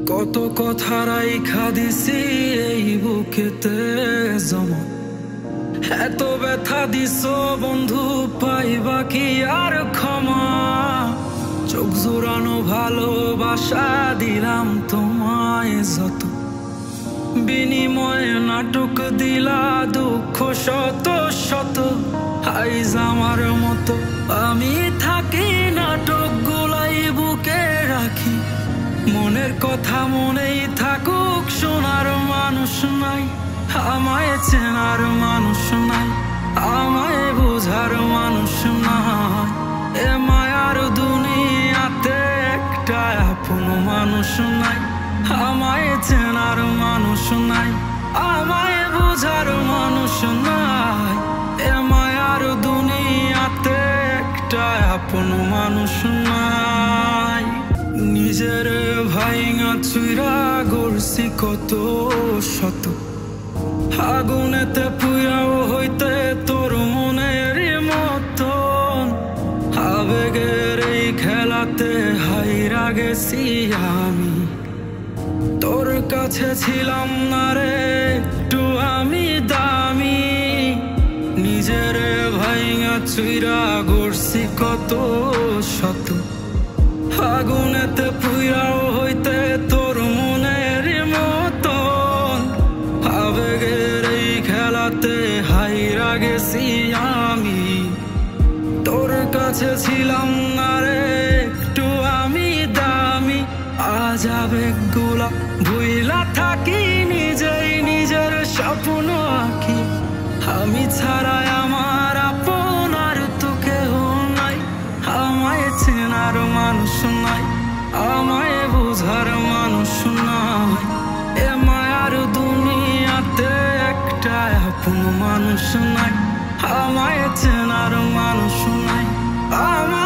কত কথা রাইখা দিছি এই বুকেতে জমা, এত ব্যথা দিছো বন্ধু পাইবা কি আর ক্ষমা। চোখ জোড়ানো ভালোবাসা দিলাম তোমায় যত, বিনিময়ে নাটক দিলা দুঃখ শত শত। আইজ আমার মতো আমি থাকি নাটক গুলাই বুকে রাখি, মনের কথা মনেই থাকুক, শোনার মানুষ নাই, আমায় চেনার মানুষ নাই, আমায় বোঝার মানুষ নাই। এ মায়ার দুনিয়াতে একটা আপন মানুষ নাই, আমায় চেনার মানুষ নাই, আমায় বোঝার মানুষ নাই। এ মায়ার দুনিয়াতে একটা আপন মানুষ নাই। নিজের ভাইঙা চুইরা গড়ছি কত শত, আগুনেতে পুইরাও হইতে তোর মনের মতন। আবেগের এই খেলাতে হাইরা গেছি আমি, তোর কাছে ছিলাম না রে একটু আমি দামি। নিজের ভাইঙা চুইরা গড়ছি কত শত, আগুনেতে পুইরাও হইতে তোর মনের মতন। আবেগের এই খেলাতে হাইরা গেছি আমি, তোর কাছে ছিলাম না রে একটু আমি দামি। আজ আবেগগুলা ভুইলা থাকি, নিজেই নিজের স্বপ্ন আঁকি। আমি ছাড়াই আমার আপন আর তো কেহ নাই, আমায় চেনার মানুষ নাই, আমায় বোঝার মানুষ নাই। এ মায়ার দুনিয়াতে একটা আপন মানুষ নাই, আমায় চেনার মানুষ নাই, আমায়